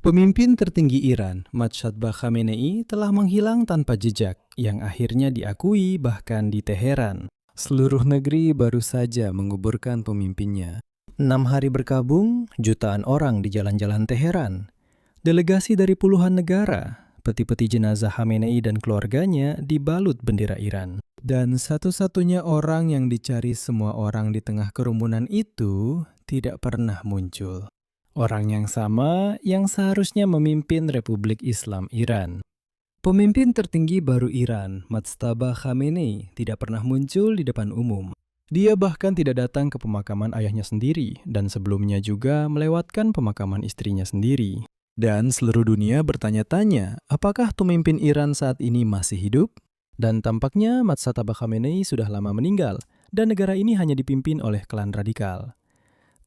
Pemimpin tertinggi Iran, Mojtaba Khamenei, telah menghilang tanpa jejak, yang akhirnya diakui bahkan di Teheran. Seluruh negeri baru saja menguburkan pemimpinnya. 6 hari berkabung, jutaan orang di jalan-jalan Teheran. Delegasi dari puluhan negara, peti-peti jenazah Khamenei dan keluarganya dibalut bendera Iran. Dan satu-satunya orang yang dicari semua orang di tengah kerumunan itu tidak pernah muncul. Orang yang sama yang seharusnya memimpin Republik Islam Iran. Pemimpin tertinggi baru Iran, Mojtaba Khamenei, tidak pernah muncul di depan umum. Dia bahkan tidak datang ke pemakaman ayahnya sendiri, dan sebelumnya juga melewatkan pemakaman istrinya sendiri. Dan seluruh dunia bertanya-tanya, apakah pemimpin Iran saat ini masih hidup? Dan tampaknya Mojtaba Khamenei sudah lama meninggal, dan negara ini hanya dipimpin oleh klan radikal.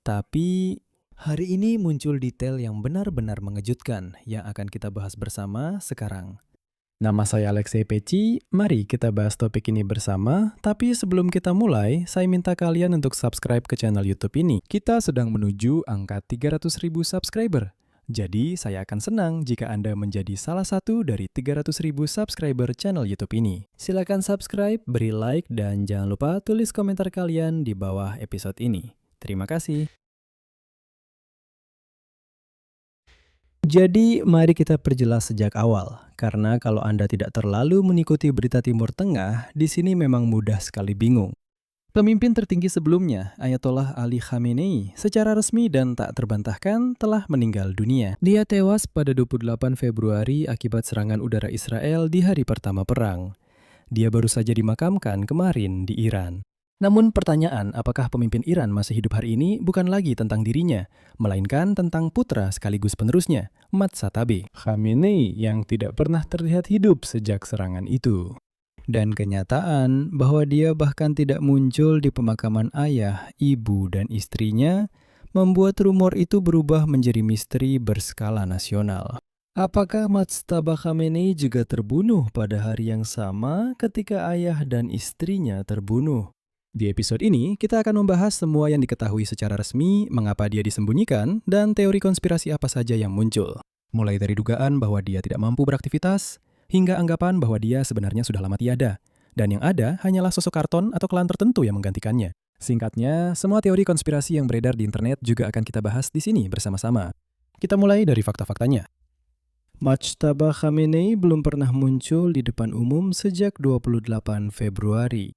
Tapi hari ini muncul detail yang benar-benar mengejutkan yang akan kita bahas bersama sekarang. Nama saya Alexei Peci, mari kita bahas topik ini bersama. Tapi sebelum kita mulai, saya minta kalian untuk subscribe ke channel YouTube ini. Kita sedang menuju angka 300.000 subscriber. Jadi saya akan senang jika Anda menjadi salah satu dari 300.000 subscriber channel YouTube ini. Silakan subscribe, beri like, dan jangan lupa tulis komentar kalian di bawah episode ini. Terima kasih. Jadi, mari kita perjelas sejak awal, karena kalau Anda tidak terlalu mengikuti berita Timur Tengah, di sini memang mudah sekali bingung. Pemimpin tertinggi sebelumnya, Ayatollah Ali Khamenei, secara resmi dan tak terbantahkan telah meninggal dunia. Dia tewas pada 28 Februari akibat serangan udara Israel di hari pertama perang. Dia baru saja dimakamkan kemarin di Iran. Namun pertanyaan apakah pemimpin Iran masih hidup hari ini bukan lagi tentang dirinya, melainkan tentang putra sekaligus penerusnya, Mojtaba Khamenei yang tidak pernah terlihat hidup sejak serangan itu. Dan kenyataan bahwa dia bahkan tidak muncul di pemakaman ayah, ibu, dan istrinya membuat rumor itu berubah menjadi misteri berskala nasional. Apakah Mojtaba Khamenei juga terbunuh pada hari yang sama ketika ayah dan istrinya terbunuh? Di episode ini, kita akan membahas semua yang diketahui secara resmi, mengapa dia disembunyikan, dan teori konspirasi apa saja yang muncul. Mulai dari dugaan bahwa dia tidak mampu beraktivitas, hingga anggapan bahwa dia sebenarnya sudah lama tiada, dan yang ada hanyalah sosok karton atau klan tertentu yang menggantikannya. Singkatnya, semua teori konspirasi yang beredar di internet juga akan kita bahas di sini bersama-sama. Kita mulai dari fakta-faktanya. Mojtaba Khamenei belum pernah muncul di depan umum sejak 28 Februari.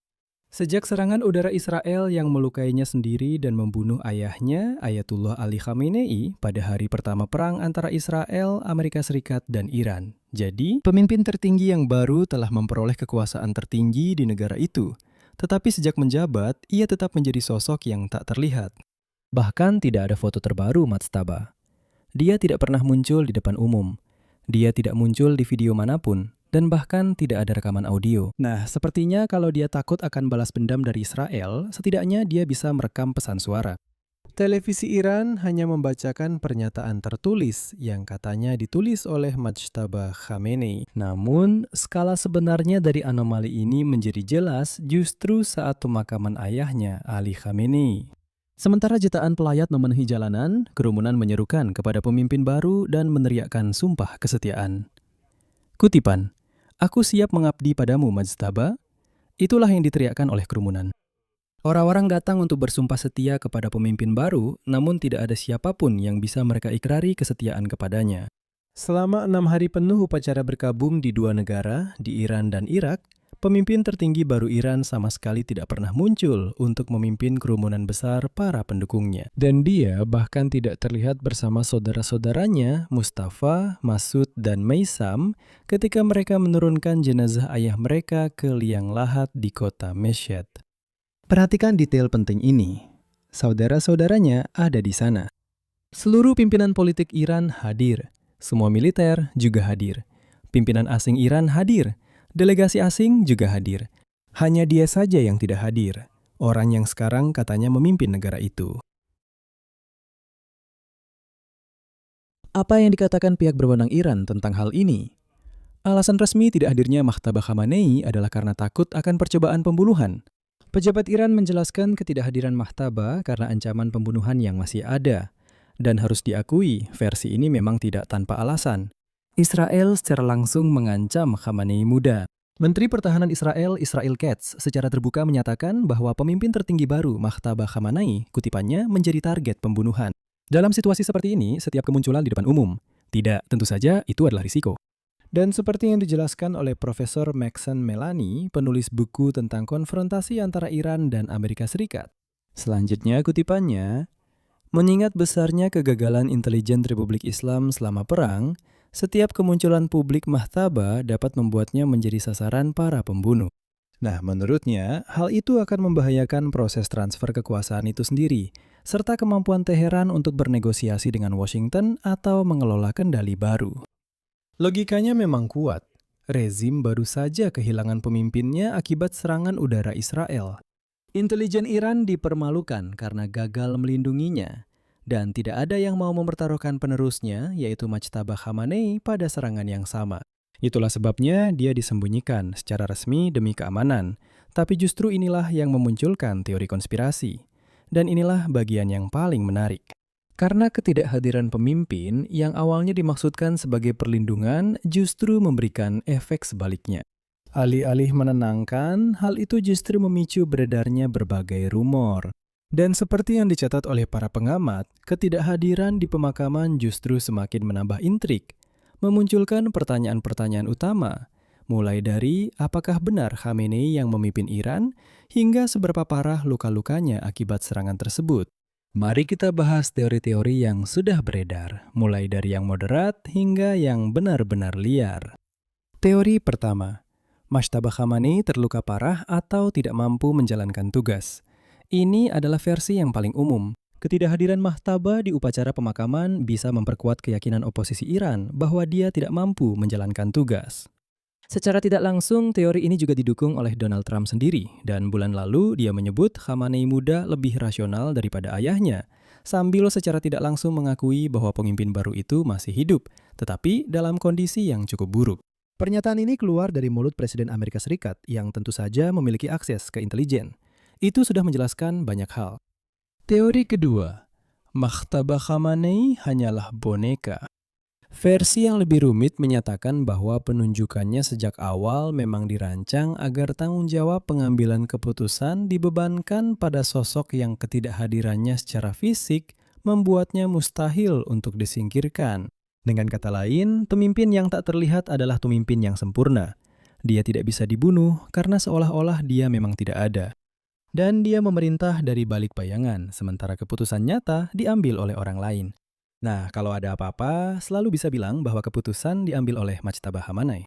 Sejak serangan udara Israel yang melukainya sendiri dan membunuh ayahnya, Ayatullah Ali Khamenei, pada hari pertama perang antara Israel, Amerika Serikat, dan Iran. Jadi, pemimpin tertinggi yang baru telah memperoleh kekuasaan tertinggi di negara itu. Tetapi sejak menjabat, ia tetap menjadi sosok yang tak terlihat. Bahkan tidak ada foto terbaru Mojtaba. Dia tidak pernah muncul di depan umum. Dia tidak muncul di video manapun. Dan bahkan tidak ada rekaman audio. Nah, sepertinya kalau dia takut akan balas dendam dari Israel, setidaknya dia bisa merekam pesan suara. Televisi Iran hanya membacakan pernyataan tertulis yang katanya ditulis oleh Mojtaba Khamenei. Namun, skala sebenarnya dari anomali ini menjadi jelas justru saat pemakaman ayahnya, Ali Khamenei. Sementara jutaan pelayat memenuhi jalanan, kerumunan menyerukan kepada pemimpin baru dan meneriakkan sumpah kesetiaan. Kutipan, "Aku siap mengabdi padamu, Mojtaba." Itulah yang diteriakkan oleh kerumunan. Orang-orang datang untuk bersumpah setia kepada pemimpin baru, namun tidak ada siapapun yang bisa mereka ikrari kesetiaan kepadanya. Selama 6 hari penuh upacara berkabung di dua negara, di Iran dan Irak, pemimpin tertinggi baru Iran sama sekali tidak pernah muncul untuk memimpin kerumunan besar para pendukungnya. Dan dia bahkan tidak terlihat bersama saudara-saudaranya, Mustafa, Masud, dan Maisam, ketika mereka menurunkan jenazah ayah mereka ke liang lahat di kota Mashhad. Perhatikan detail penting ini. Saudara-saudaranya ada di sana. Seluruh pimpinan politik Iran hadir. Semua militer juga hadir. Pimpinan asing Iran hadir. Delegasi asing juga hadir. Hanya dia saja yang tidak hadir. Orang yang sekarang katanya memimpin negara itu. Apa yang dikatakan pihak berwenang Iran tentang hal ini? Alasan resmi tidak hadirnya Mojtaba Khamenei adalah karena takut akan percobaan pembunuhan. Pejabat Iran menjelaskan ketidakhadiran Mojtaba karena ancaman pembunuhan yang masih ada. Dan harus diakui, versi ini memang tidak tanpa alasan. Israel secara langsung mengancam Khamenei muda. Menteri Pertahanan Israel, Israel Katz, secara terbuka menyatakan bahwa pemimpin tertinggi baru, Majtaba Khamenei, kutipannya menjadi target pembunuhan. Dalam situasi seperti ini, setiap kemunculan di depan umum. Tidak, tentu saja itu adalah risiko. Dan seperti yang dijelaskan oleh Profesor Maxen Melani, penulis buku tentang konfrontasi antara Iran dan Amerika Serikat. Selanjutnya kutipannya, mengingat besarnya kegagalan intelijen Republik Islam selama perang, setiap kemunculan publik Majtaba dapat membuatnya menjadi sasaran para pembunuh. Nah, menurutnya, hal itu akan membahayakan proses transfer kekuasaan itu sendiri, serta kemampuan Teheran untuk bernegosiasi dengan Washington atau mengelola kendali baru. Logikanya memang kuat. Rezim baru saja kehilangan pemimpinnya akibat serangan udara Israel. Intelijen Iran dipermalukan karena gagal melindunginya. Dan tidak ada yang mau mempertaruhkan penerusnya, yaitu Majtaba Khamenei pada serangan yang sama. Itulah sebabnya dia disembunyikan secara resmi demi keamanan. Tapi justru inilah yang memunculkan teori konspirasi. Dan inilah bagian yang paling menarik. Karena ketidakhadiran pemimpin yang awalnya dimaksudkan sebagai perlindungan justru memberikan efek sebaliknya. Alih-alih menenangkan, hal itu justru memicu beredarnya berbagai rumor. Dan seperti yang dicatat oleh para pengamat, ketidakhadiran di pemakaman justru semakin menambah intrik, memunculkan pertanyaan-pertanyaan utama, mulai dari apakah benar Khamenei yang memimpin Iran, hingga seberapa parah luka-lukanya akibat serangan tersebut. Mari kita bahas teori-teori yang sudah beredar, mulai dari yang moderat hingga yang benar-benar liar. Teori pertama, Majtaba Khamenei terluka parah atau tidak mampu menjalankan tugas. Ini adalah versi yang paling umum. Ketidakhadiran Majtaba di upacara pemakaman bisa memperkuat keyakinan oposisi Iran bahwa dia tidak mampu menjalankan tugas. Secara tidak langsung, teori ini juga didukung oleh Donald Trump sendiri, dan bulan lalu dia menyebut Khamenei muda lebih rasional daripada ayahnya, sambil secara tidak langsung mengakui bahwa pemimpin baru itu masih hidup, tetapi dalam kondisi yang cukup buruk. Pernyataan ini keluar dari mulut Presiden Amerika Serikat yang tentu saja memiliki akses ke intelijen. Itu sudah menjelaskan banyak hal. Teori kedua, Majtaba Khamenei hanyalah boneka. Versi yang lebih rumit menyatakan bahwa penunjukannya sejak awal memang dirancang agar tanggung jawab pengambilan keputusan dibebankan pada sosok yang ketidakhadirannya secara fisik membuatnya mustahil untuk disingkirkan. Dengan kata lain, pemimpin yang tak terlihat adalah pemimpin yang sempurna. Dia tidak bisa dibunuh karena seolah-olah dia memang tidak ada. Dan dia memerintah dari balik bayangan, sementara keputusan nyata diambil oleh orang lain. Nah, kalau ada apa-apa, selalu bisa bilang bahwa keputusan diambil oleh Majtaba Khamenei.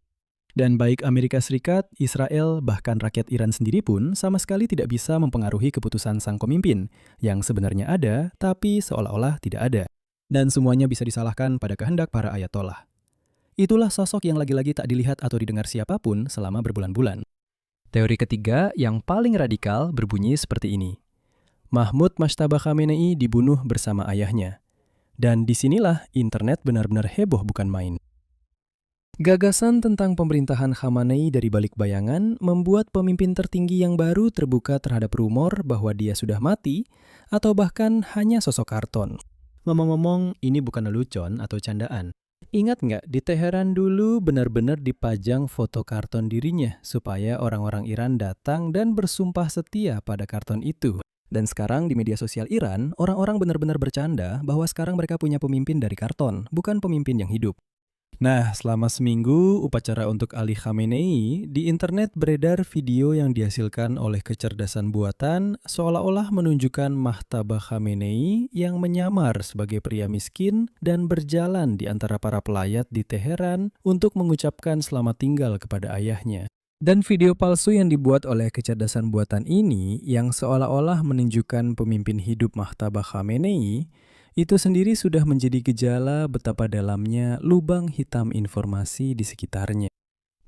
Dan baik Amerika Serikat, Israel, bahkan rakyat Iran sendiri pun sama sekali tidak bisa mempengaruhi keputusan sang pemimpin, yang sebenarnya ada, tapi seolah-olah tidak ada. Dan semuanya bisa disalahkan pada kehendak para ayatollah. Itulah sosok yang lagi-lagi tak dilihat atau didengar siapapun selama berbulan-bulan. Teori ketiga yang paling radikal berbunyi seperti ini. Mahmud Majtaba Khamenei dibunuh bersama ayahnya. Dan disinilah internet benar-benar heboh bukan main. Gagasan tentang pemerintahan Khamenei dari balik bayangan membuat pemimpin tertinggi yang baru terbuka terhadap rumor bahwa dia sudah mati atau bahkan hanya sosok karton. Ngomong-ngomong, ini bukan lelucon atau candaan. Ingat nggak, di Teheran dulu benar-benar dipajang foto karton dirinya supaya orang-orang Iran datang dan bersumpah setia pada karton itu. Dan sekarang di media sosial Iran, orang-orang benar-benar bercanda bahwa sekarang mereka punya pemimpin dari karton, bukan pemimpin yang hidup. Nah, selama seminggu upacara untuk Ali Khamenei, di internet beredar video yang dihasilkan oleh kecerdasan buatan seolah-olah menunjukkan Majtaba Khamenei yang menyamar sebagai pria miskin dan berjalan di antara para pelayat di Teheran untuk mengucapkan selamat tinggal kepada ayahnya. Dan video palsu yang dibuat oleh kecerdasan buatan ini yang seolah-olah menunjukkan pemimpin hidup Majtaba Khamenei itu sendiri sudah menjadi gejala betapa dalamnya lubang hitam informasi di sekitarnya.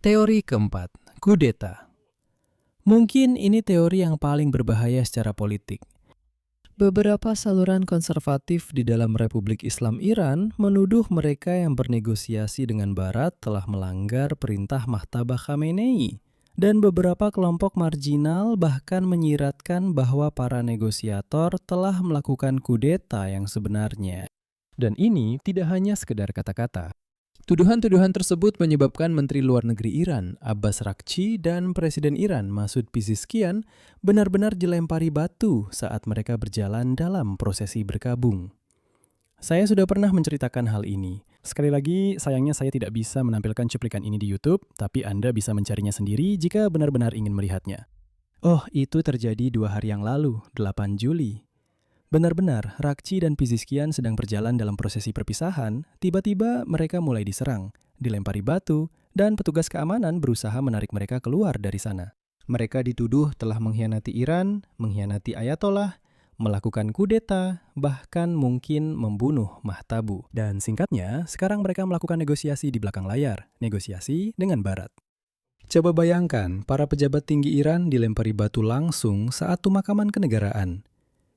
Teori keempat, kudeta. Mungkin ini teori yang paling berbahaya secara politik. Beberapa saluran konservatif di dalam Republik Islam Iran menuduh mereka yang bernegosiasi dengan Barat telah melanggar perintah Majtaba Khamenei. Dan beberapa kelompok marginal bahkan menyiratkan bahwa para negosiator telah melakukan kudeta yang sebenarnya. Dan ini tidak hanya sekedar kata-kata. Tuduhan-tuduhan tersebut menyebabkan Menteri Luar Negeri Iran, Abbas Rakchi, dan Presiden Iran, Masoud Pezeshkian, benar-benar dilempari batu saat mereka berjalan dalam prosesi berkabung. Saya sudah pernah menceritakan hal ini. Sekali lagi, sayangnya saya tidak bisa menampilkan cuplikan ini di YouTube, tapi Anda bisa mencarinya sendiri jika benar-benar ingin melihatnya. Oh, itu terjadi 2 hari yang lalu, 8 Juli. Benar-benar, Rakchi dan Pezeshkian sedang berjalan dalam prosesi perpisahan, tiba-tiba mereka mulai diserang, dilempari batu, dan petugas keamanan berusaha menarik mereka keluar dari sana. Mereka dituduh telah mengkhianati Iran, mengkhianati Ayatollah, melakukan kudeta, bahkan mungkin membunuh Mahtabu. Dan singkatnya, sekarang mereka melakukan negosiasi di belakang layar, negosiasi dengan Barat. Coba bayangkan, para pejabat tinggi Iran dilempari batu langsung saat pemakaman kenegaraan.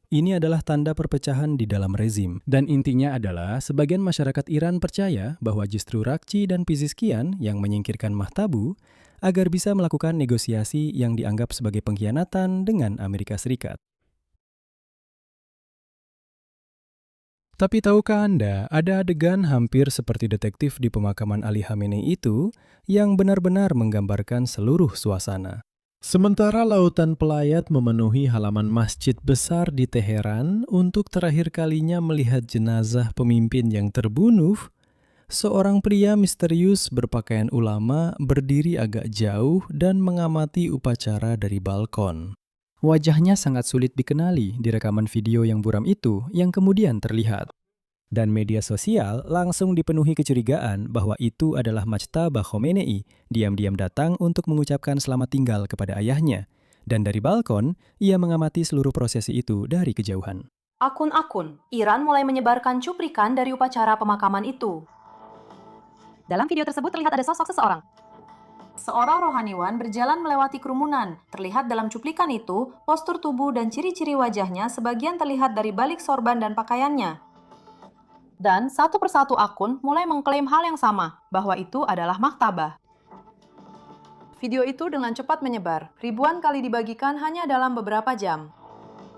Ini adalah tanda perpecahan di dalam rezim. Dan intinya adalah sebagian masyarakat Iran percaya bahwa justru Rakchi dan Pezeshkian yang menyingkirkan Mahtabu agar bisa melakukan negosiasi yang dianggap sebagai pengkhianatan dengan Amerika Serikat. Tapi tahukah Anda, ada adegan hampir seperti detektif di pemakaman Ali Khamenei itu yang benar-benar menggambarkan seluruh suasana. Sementara lautan pelayat memenuhi halaman masjid besar di Teheran untuk terakhir kalinya melihat jenazah pemimpin yang terbunuh, seorang pria misterius berpakaian ulama berdiri agak jauh dan mengamati upacara dari balkon. Wajahnya sangat sulit dikenali di rekaman video yang buram itu yang kemudian terlihat. Dan media sosial langsung dipenuhi kecurigaan bahwa itu adalah Majtaba Khomeini diam-diam datang untuk mengucapkan selamat tinggal kepada ayahnya. Dan dari balkon, ia mengamati seluruh prosesi itu dari kejauhan. Akun-akun Iran mulai menyebarkan cuplikan dari upacara pemakaman itu. Dalam video tersebut terlihat ada sosok seseorang. Seorang rohaniwan berjalan melewati kerumunan. Terlihat dalam cuplikan itu, postur tubuh dan ciri-ciri wajahnya sebagian terlihat dari balik sorban dan pakaiannya. Dan satu persatu akun mulai mengklaim hal yang sama, bahwa itu adalah Mahtabah. Video itu dengan cepat menyebar, ribuan kali dibagikan hanya dalam beberapa jam.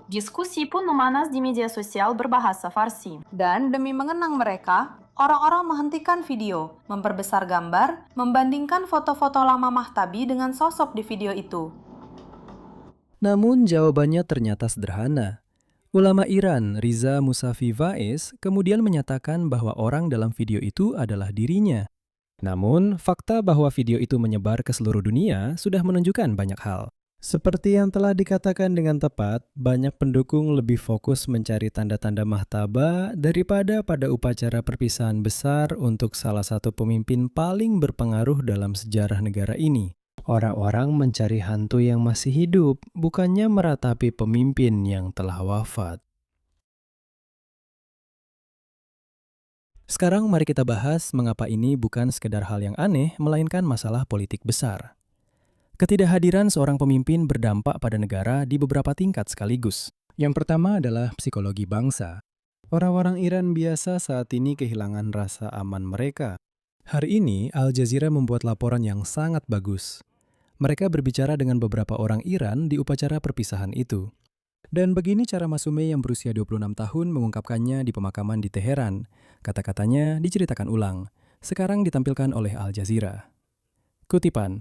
Diskusi pun memanas di media sosial berbahasa Farsi. Dan demi mengenang mereka, orang-orang menghentikan video, memperbesar gambar, membandingkan foto-foto lama Mahtabi dengan sosok di video itu. Namun jawabannya ternyata sederhana. Ulama Iran, Riza Musafi Faiz, kemudian menyatakan bahwa orang dalam video itu adalah dirinya. Namun, fakta bahwa video itu menyebar ke seluruh dunia sudah menunjukkan banyak hal. Seperti yang telah dikatakan dengan tepat, banyak pendukung lebih fokus mencari tanda-tanda Mahtabah daripada pada upacara perpisahan besar untuk salah satu pemimpin paling berpengaruh dalam sejarah negara ini. Orang-orang mencari hantu yang masih hidup, bukannya meratapi pemimpin yang telah wafat. Sekarang mari kita bahas mengapa ini bukan sekedar hal yang aneh, melainkan masalah politik besar. Ketidakhadiran seorang pemimpin berdampak pada negara di beberapa tingkat sekaligus. Yang pertama adalah psikologi bangsa. Orang-orang Iran biasa saat ini kehilangan rasa aman mereka. Hari ini, Al Jazeera membuat laporan yang sangat bagus. Mereka berbicara dengan beberapa orang Iran di upacara perpisahan itu. Dan begini cara Masume yang berusia 26 tahun mengungkapkannya di pemakaman di Teheran. Kata-katanya diceritakan ulang. Sekarang ditampilkan oleh Al Jazeera. Kutipan,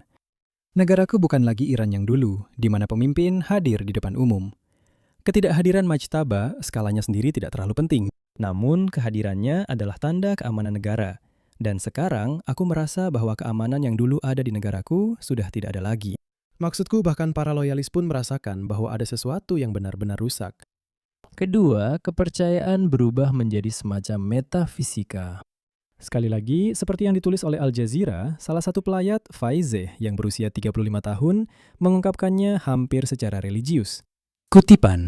"Negaraku bukan lagi Iran yang dulu, di mana pemimpin hadir di depan umum. Ketidakhadiran Majtaba skalanya sendiri tidak terlalu penting. Namun kehadirannya adalah tanda keamanan negara. Dan sekarang, aku merasa bahwa keamanan yang dulu ada di negaraku sudah tidak ada lagi." Maksudku bahkan para loyalis pun merasakan bahwa ada sesuatu yang benar-benar rusak. Kedua, kepercayaan berubah menjadi semacam metafisika. Sekali lagi, seperti yang ditulis oleh Al Jazeera, salah satu pelayat, Faizeh, yang berusia 35 tahun, mengungkapkannya hampir secara religius. Kutipan,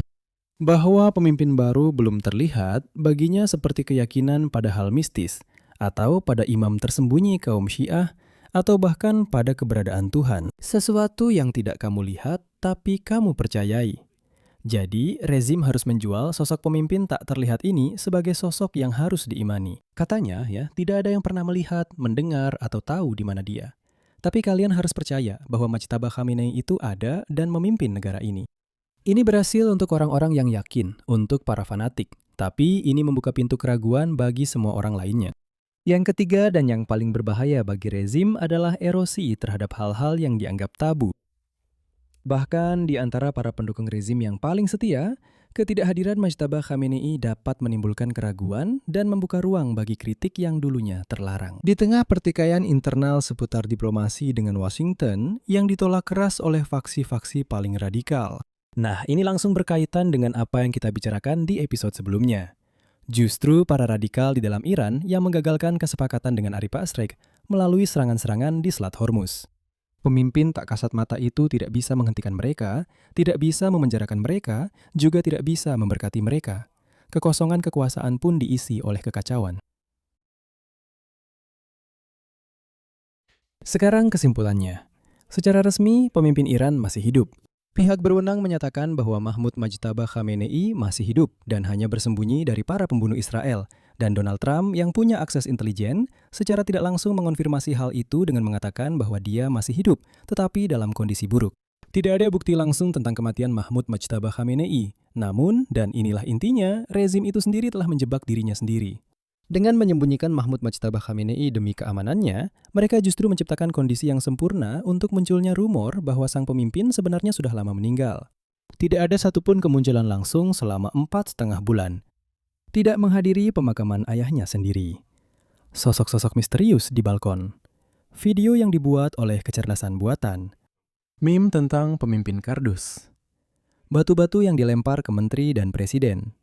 bahwa pemimpin baru belum terlihat, baginya seperti keyakinan pada hal mistis, atau pada imam tersembunyi kaum Syiah, atau bahkan pada keberadaan Tuhan. Sesuatu yang tidak kamu lihat, tapi kamu percayai. Jadi, rezim harus menjual sosok pemimpin tak terlihat ini sebagai sosok yang harus diimani. Katanya, tidak ada yang pernah melihat, mendengar, atau tahu di mana dia. Tapi kalian harus percaya bahwa Majtaba Khamenei itu ada dan memimpin negara ini. Ini berhasil untuk orang-orang yang yakin, untuk para fanatik. Tapi ini membuka pintu keraguan bagi semua orang lainnya. Yang ketiga dan yang paling berbahaya bagi rezim adalah erosi terhadap hal-hal yang dianggap tabu. Bahkan di antara para pendukung rezim yang paling setia, ketidakhadiran Majtaba Khamenei dapat menimbulkan keraguan dan membuka ruang bagi kritik yang dulunya terlarang. Di tengah pertikaian internal seputar diplomasi dengan Washington yang ditolak keras oleh faksi-faksi paling radikal. Nah, ini langsung berkaitan dengan apa yang kita bicarakan di episode sebelumnya. Justru para radikal di dalam Iran yang menggagalkan kesepakatan dengan Arif Asrek melalui serangan-serangan di Selat Hormuz. Pemimpin tak kasat mata itu tidak bisa menghentikan mereka, tidak bisa memenjarakan mereka, juga tidak bisa memberkati mereka. Kekosongan kekuasaan pun diisi oleh kekacauan. Sekarang kesimpulannya. Secara resmi, pemimpin Iran masih hidup. Pihak berwenang menyatakan bahwa Mahmud Majtaba Khamenei masih hidup dan hanya bersembunyi dari para pembunuh Israel. Dan Donald Trump yang punya akses intelijen secara tidak langsung mengonfirmasi hal itu dengan mengatakan bahwa dia masih hidup, tetapi dalam kondisi buruk. Tidak ada bukti langsung tentang kematian Mahmud Majtaba Khamenei. Namun, dan inilah intinya, rezim itu sendiri telah menjebak dirinya sendiri. Dengan menyembunyikan Mahmud Majtaba Khamenei demi keamanannya, mereka justru menciptakan kondisi yang sempurna untuk munculnya rumor bahwa sang pemimpin sebenarnya sudah lama meninggal. Tidak ada satupun kemunculan langsung selama 4,5 bulan. Tidak menghadiri pemakaman ayahnya sendiri. Sosok-sosok misterius di balkon. Video yang dibuat oleh kecerdasan buatan. Meme tentang pemimpin kardus. Batu-batu yang dilempar ke menteri dan presiden.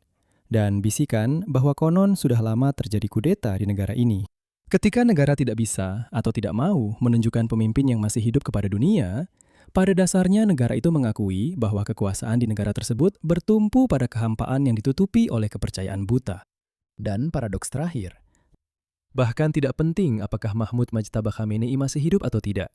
Dan bisikan bahwa konon sudah lama terjadi kudeta di negara ini. Ketika negara tidak bisa atau tidak mau menunjukkan pemimpin yang masih hidup kepada dunia, pada dasarnya negara itu mengakui bahwa kekuasaan di negara tersebut bertumpu pada kehampaan yang ditutupi oleh kepercayaan buta. Dan paradoks terakhir, bahkan tidak penting apakah Mahmud Majtaba Khamenei masih hidup atau tidak.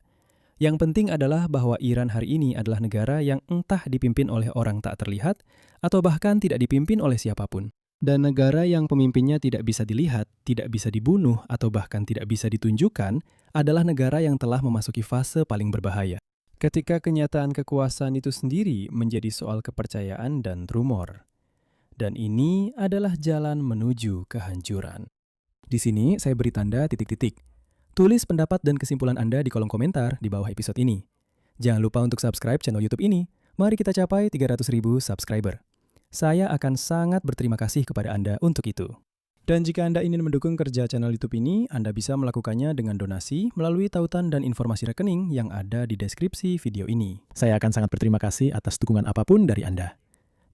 Yang penting adalah bahwa Iran hari ini adalah negara yang entah dipimpin oleh orang tak terlihat atau bahkan tidak dipimpin oleh siapapun. Dan negara yang pemimpinnya tidak bisa dilihat, tidak bisa dibunuh atau bahkan tidak bisa ditunjukkan adalah negara yang telah memasuki fase paling berbahaya. Ketika kenyataan kekuasaan itu sendiri menjadi soal kepercayaan dan rumor. Dan ini adalah jalan menuju kehancuran. Di sini saya beri tanda titik-titik. Tulis pendapat dan kesimpulan Anda di kolom komentar di bawah episode ini. Jangan lupa untuk subscribe channel YouTube ini. Mari kita capai 300.000 subscriber. Saya akan sangat berterima kasih kepada Anda untuk itu. Dan jika Anda ingin mendukung kerja channel YouTube ini, Anda bisa melakukannya dengan donasi melalui tautan dan informasi rekening yang ada di deskripsi video ini. Saya akan sangat berterima kasih atas dukungan apapun dari Anda.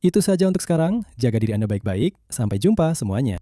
Itu saja untuk sekarang, jaga diri Anda baik-baik, sampai jumpa semuanya.